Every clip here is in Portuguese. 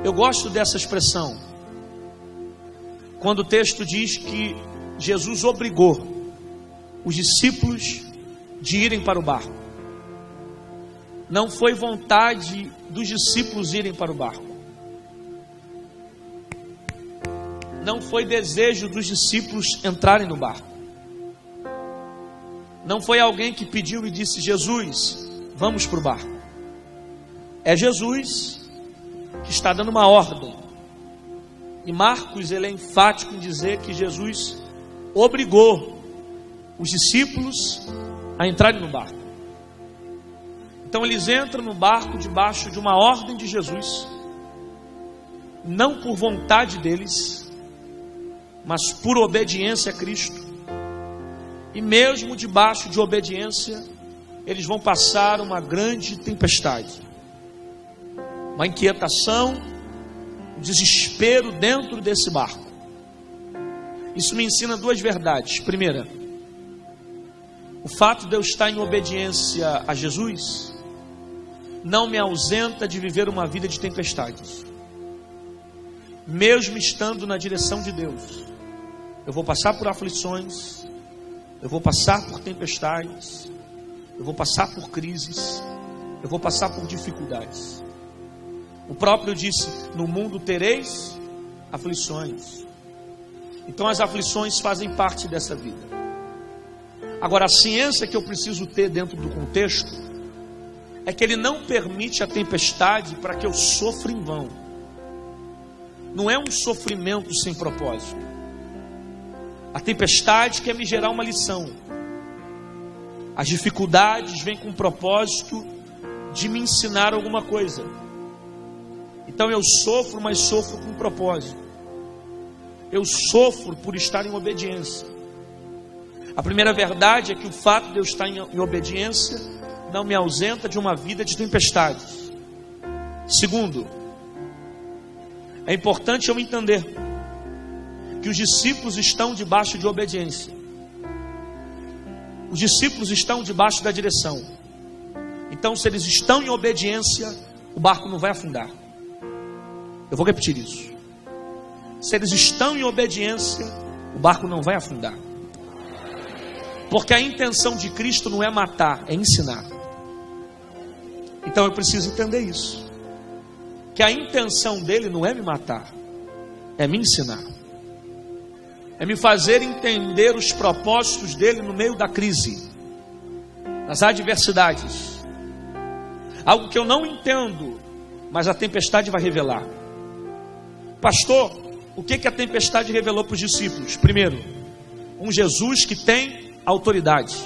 Eu gosto dessa expressão, quando o texto diz que Jesus obrigou os discípulos de irem para o barco. Não foi vontade dos discípulos irem para o barco. Não foi desejo dos discípulos entrarem no barco. Não foi alguém que pediu e disse: Jesus, vamos para o barco. É Jesus que está dando uma ordem. E Marcos, ele é enfático em dizer que Jesus obrigou os discípulos a entrarem no barco. Então eles entram no barco debaixo de uma ordem de Jesus, não por vontade deles, mas por obediência a Cristo. E mesmo debaixo de obediência, eles vão passar uma grande tempestade, uma inquietação, um desespero dentro desse barco. Isso me ensina duas verdades. Primeira, o fato de eu estar em obediência a Jesus não me ausenta de viver uma vida de tempestades. Mesmo estando na direção de Deus, eu vou passar por aflições, eu vou passar por tempestades, eu vou passar por crises, eu vou passar por dificuldades. O próprio disse: no mundo tereis aflições. Então as aflições fazem parte dessa vida. Agora, a ciência que eu preciso ter dentro do contexto é que Ele não permite a tempestade para que eu sofra em vão. Não é um sofrimento sem propósito. A tempestade quer me gerar uma lição. As dificuldades vêm com o propósito de me ensinar alguma coisa. Então eu sofro, mas sofro com propósito. Eu sofro por estar em obediência. A primeira verdade é que o fato de eu estar em obediência não me ausenta de uma vida de tempestades. Segundo, é importante eu entender que os discípulos estão debaixo de obediência. Os discípulos estão debaixo da direção. Então, se eles estão em obediência, o barco não vai afundar. Eu vou repetir isso. Se eles estão em obediência, o barco não vai afundar. Porque a intenção de Cristo não é matar, é ensinar. Então eu preciso entender isso. Que a intenção dele não é me matar, é me ensinar. É me fazer entender os propósitos dele no meio da crise, nas adversidades. Algo que eu não entendo, mas a tempestade vai revelar. Pastor, o que a tempestade revelou para os discípulos? Primeiro, um Jesus que tem autoridade,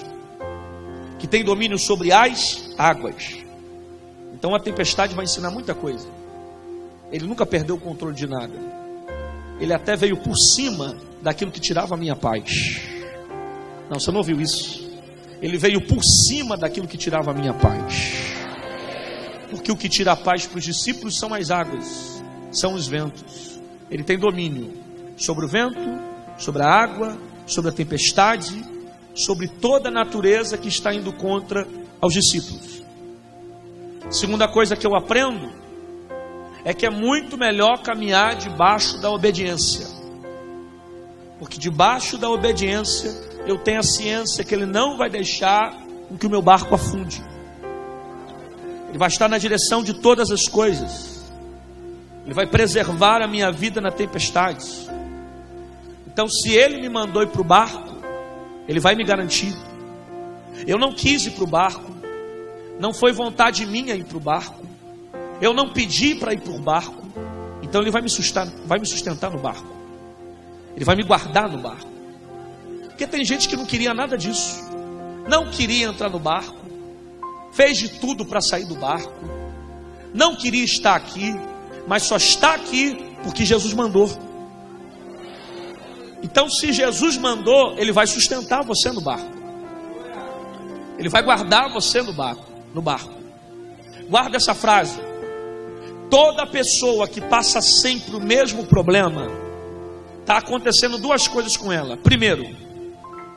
que tem domínio sobre as águas. Então a tempestade vai ensinar muita coisa. Ele nunca perdeu o controle de nada. Ele até veio por cima daquilo que tirava a minha paz. Não, você não ouviu isso? Ele veio por cima daquilo que tirava a minha paz. Porque o que tira a paz para os discípulos são as águas, são os ventos. Ele tem domínio sobre o vento, sobre a água, sobre a tempestade, sobre toda a natureza que está indo contra aos discípulos. Segunda coisa que eu aprendo é que é muito melhor caminhar debaixo da obediência. Porque debaixo da obediência eu tenho a ciência que Ele não vai deixar com que o meu barco afunde. Ele vai estar na direção de todas as coisas. Ele vai preservar a minha vida na tempestade. Então, se Ele me mandou ir para o barco, Ele vai me garantir. Eu não quis ir para o barco, não foi vontade minha ir para o barco, eu não pedi para ir para o barco. Então Ele vai me sustentar no barco. Ele vai me guardar no barco. Porque tem gente que não queria nada disso, não queria entrar no barco, fez de tudo para sair do barco, não queria estar aqui, mas só está aqui porque Jesus mandou. Então, se Jesus mandou, Ele vai sustentar você no barco. Ele vai guardar você no barco. Guarda essa frase. Toda pessoa que passa sempre o mesmo problema, está acontecendo duas coisas com ela. Primeiro,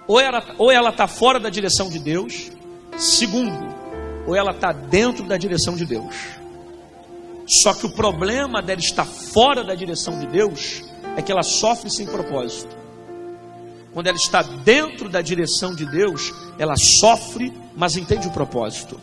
ou ela está fora da direção de Deus. Segundo, ou ela está dentro da direção de Deus. Só que o problema dela estar fora da direção de Deus é que ela sofre sem propósito. Quando ela está dentro da direção de Deus, ela sofre, mas entende o propósito.